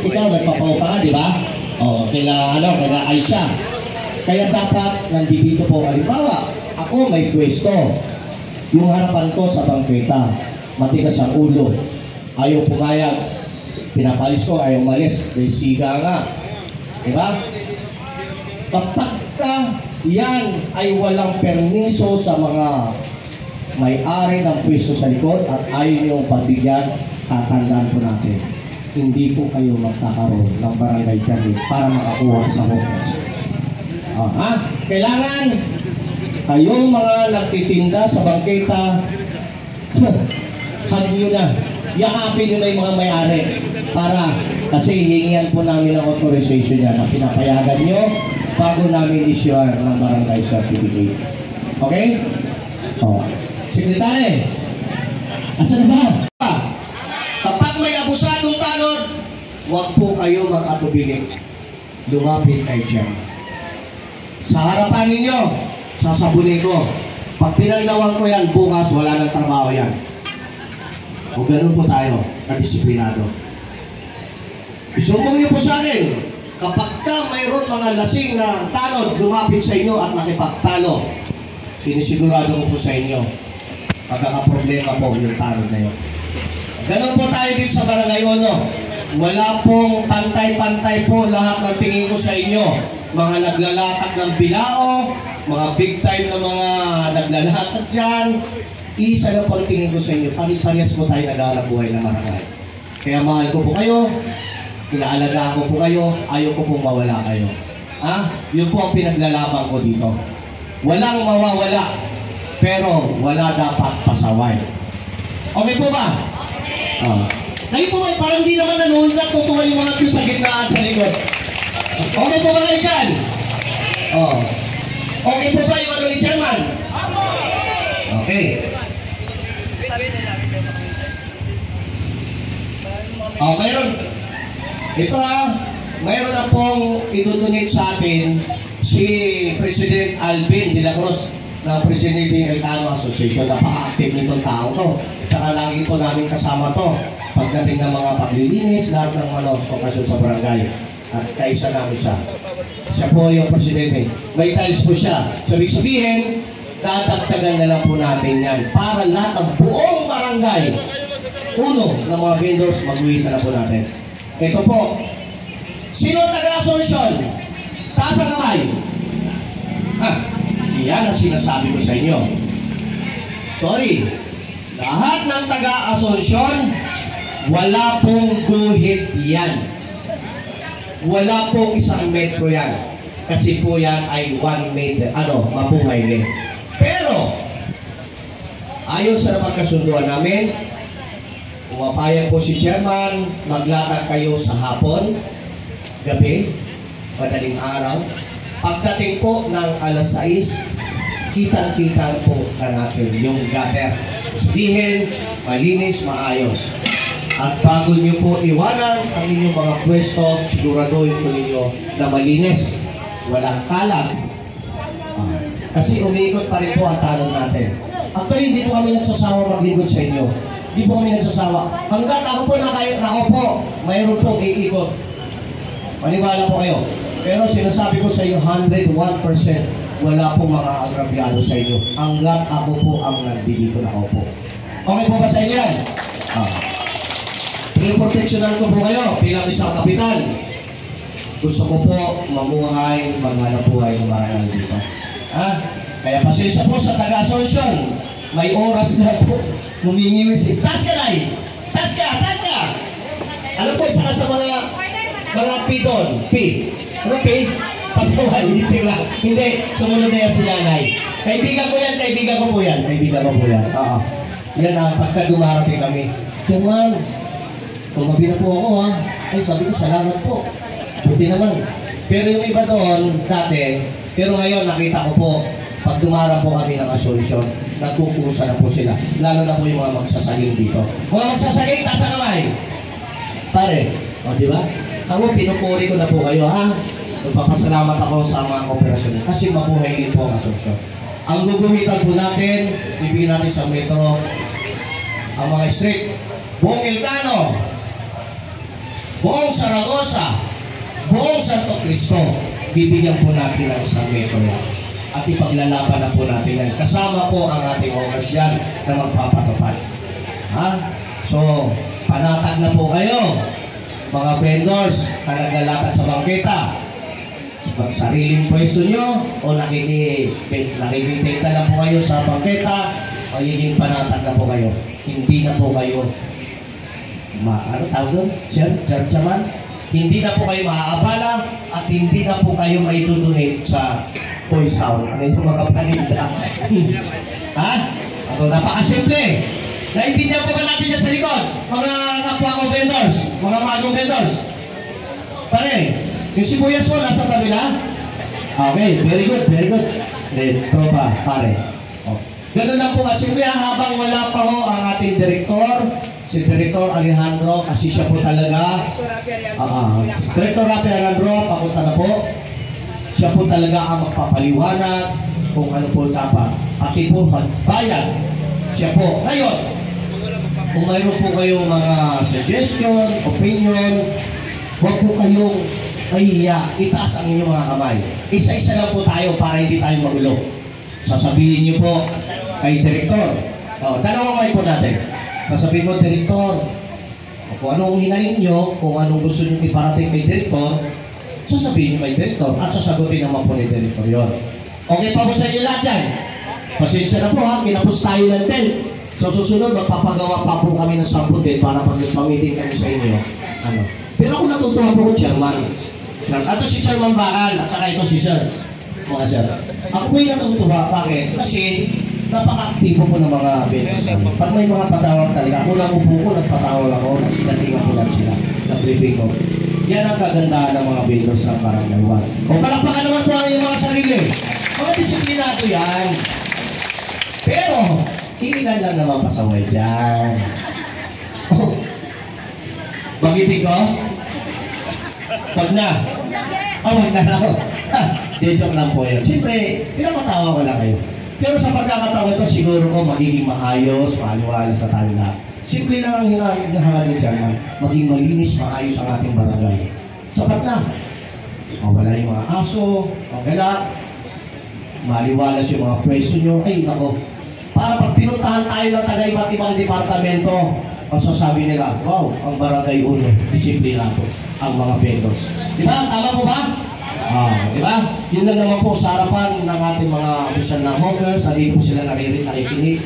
ikaw nagpapaupa ka, di ba? O, kaya Aisha. Kaya dapat nandito po, halimbawa, ako may pwesto. Yung harapan ko sa bangketa, matigas ang ulo. Ayaw pumayag. Pinapalis ko, ayaw malis. May siga nga. Diba? Kapag ka yan ay walang permiso sa mga may-ari ng pwesto sa likod at ayaw niyong pagbigyan, tatandaan po natin, hindi po kayo magkakaroon ng barangay permit para makakuha sa hotels. Kailangan kayong mga nagtitinda sa bangketa, hug nyo na, yakapin nyo na yung mga may-ari para, kasi hihingihan po namin ang authorization niya na pinapayagan nyo bago namin issuean ng barangay certificate. Okay? Sekretary, asan na ba? Kapag may abusadong tanod, huwag po kayo mag-atubili. Lumapit kay Jem. Sa harapan ninyo, sasabunin ko. Pag pinaglawan ko yan, bukas wala nang trabaho yan. O ganun po tayo, kadisiplinado. Isumbong niyo po sa akin, kapag ka mayroon mga lasing na tanod lumapit sa inyo at nakipagtalo, sinisigurado ko po sa inyo, magkakaproblema po yung tanod na yun. Ganun po tayo din sa Barangay Ono. Wala pong pantay-pantay po lahat ng tingin ko sa inyo. Mga naglalatag ng bilao, mga big time na mga naglalatag dyan. Isa lang po ang tingin ko sa inyo. Parehas po tayo nag-aalap buhay na barangay. Kaya mahal ko po kayo, inaalagaan ko po kayo, ayaw ko pong mawala kayo. Yun po ang pinaglalaban ko dito. Walang mawawala, pero wala dapat pasaway. Okay po ba? Kayo po ba, parang di naman nanonood na tutuwa yung mga view sa gitna at sa likod. Okay po ba kayo dyan? Okay po ba yung ano ni Chairman? Okay. Mayroon. Ito mayroon na pong idudunit sa atin si President Alvin de la Cruz ng Presidente Ilocano Association. Napaka-active nitong tao to. Saka lagi po namin kasama to. Pagdating ng mga paglilinis, lahat ng okasyon sa barangay. At kaisa namin siya. Siya po yung presidente. May tiles po siya. So, ibig sabihin, dadagdagan na lang po natin yan. Para lahat ng buong barangay, uno ng mga vendors, mag-uwita na po natin. Ito po. Sino taga-Asunsyon? Taas ang kamay. Yan ang sinasabi ko sa inyo. Sorry. Lahat ng taga-Asunsyon, wala pong guhit yan. Wala pong isang metro yan. Kasi po yan ay 1 meter, mabuhay rin. Pero, ayon sa napagkasunduan namin, pumapayag po si Chairman, maglatag kayo sa hapon, gabi, madaling araw. Pagdating po ng alas 6, kitang-kitang po na natin yung gutter. Sabihin, malinis, maayos. At bago nyo po iwanan ang inyong mga pwesto, siguraduhin po ninyo na malinis. Walang kalat. Kasi umiikot pa rin po ang tanong natin. Actually, hindi po kami nagsasawa maglingkod sa inyo. Hindi po kami nagsasawa. Hanggat ako po, mayroon pong iikot. Maniwala po kayo. Pero sinasabi ko sa iyo, 101%, wala pong mga agrabyado sa inyo. Hanggat ako po ang nandito na ako po. Okay po ba sa inyo yan? Pinoproteksyonan ko po kayo bilang isang kapitan. Gusto ko po mamuhay, maghanap buhay ng marangal dito. Kaya pasensya po sa taga-Asunsyon. May oras na po. Humingiwis. Tas ka, Nay! Tas ka! Tas ka! Alam po, isa ka sa mga P doon. P. Ano P? Pasaway. Hindi. Sumunod na yan si Nanay. Kaibigan ko yan. Kaibigan ko po yan. Kaibigan ko po yan. Yan ang pagka dumarating kami. Tuman. Tumabi na po ako Ay, sabi ko, salamat po. Buti naman. Pero yung iba doon, dati, pero ngayon nakita ko po, pag dumara po kami ng Asunsyon, nagkukusa na po sila. Lalo na po yung mga magsasaging dito. Mga magsasaging, taas ang kamay. Pare, di ba? Ako, pinupuri ko na po kayo, Magpapasalamat ako sa mga kooperasyon. Kasi mabuhay din po ang Asunsyon. Ang guguhitan po natin, ibigin natin sa metro, ang mga street. Buong Ilocano, buong Saragosa, buong Santo Cristo, bibigyan po natin ng isang metro yan. At ipaglalaban na po natin yan. Kasama po ang ating oras yan na magpapatupad. Ha? So, panatag na po kayo, mga vendors na naglalakad sa bangketa. Magsariling pwesto nyo o nakikibenta lang po kayo sa bangketa, magiging panatag na po kayo. Hindi na po kayo ano tawag doon? Chaman? Hindi na po kayo maaabala at hindi na po kayo maidudunate sa Toy Sound. Ano yung mga paninda? Ha? Ito, napakasimple. Naintindihan po ba natin dyan sa likod? Mga kapwa ko vendors, mga magong vendors. Pare, yung sibuyas mo nasa tabi na? Okay, very good, very good. Tropa, pare. Oh. Ganun lang po kasimple habang wala pa ho ang ating direktor, si Director Alejandro, kasi siya po talaga, Director Rafi Alejandro, papunta na po. Siya po talaga ang magpapaliwanag kung ano po dapat. Pati po bayan, siya po. Ngayon, kung mayroon po kayong mga suggestion, opinion, huwag po kayong itaas ang inyong mga kamay. Isa-isa lang po tayo para hindi tayo magulo. Sasabihin niyo po kay Director. Dalawang may po natin. Sasabihin mo, Director, kung anong hinahin nyo, kung anong gusto nyo iparating kay Director, sasabihin nyo kay Director at sasagutin naman po ni Director yun. Okay pa po sa inyo lahat yan? Pasensya na po ha, kinapos tayo ng 10. So susunod, magpapagawa pa po kami ng 10 din para pag-meeting kami sa inyo. Pero ako natutuwa po ko, Chairman. Ato si Chairman Bakal at saka ito si Sir. Mga Sir. Ako po yung natutuwa. Bakit? Kasi napaka-aktibo po ng mga vendors. Pag may mga patawag talaga, ako lang upo ko, nagpatawag ako, nagsinatingan ko lang sila, nag-briefing ko. Yan ang kagandahan ng mga vendors ng Barangay 1. O palakpakan naman po ang mga sarili. Mga disiplinado yan. Pero, ilan lang naman pasaway dyan. Bagitin ko? Wag na. Wag na ako. Joke lang po yun. Siyempre, pinapatawa ko lang kayo. Pero sa pagkakataon ito, siguro ko magiging maayos, maaliwala sa tayo lahat. Simple lang ang hinahanap dyan, maging malinis, maayos ang ating barangay. Sapat na. Mawala yung mga aso, magala, maliwalas yung mga pwesto nyo. Ay, nako. Para pag pinuntahan tayo ng taga-iba't ibang departamento, masasabi nila, wow, ang barangay uno, disiplinado, ang mga vendors. Diba? Tama po ba? Diba? Yun lang naman po sa harapan ng ating mga opisyal na hawkers, hindi po sila nakikinig.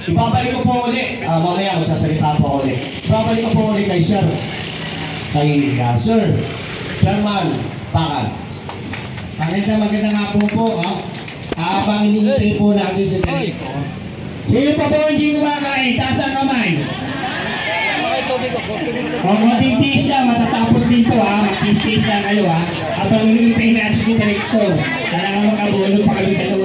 Ibabalik ko po ulit, mamaya magsasalita po ulit. Ibabalik ko po ulit kay Sir. Kay Sir, Chairman Bakal. Magandang hapon po. Habang hinihintay po natin sa Director. Sino pa po hindi kumakain? Taas ang kamay. Magtitis lang, matatapos din to magtitis lang kayo Habang hinihintay natin si Director. Kailangan makabulog pa kami 2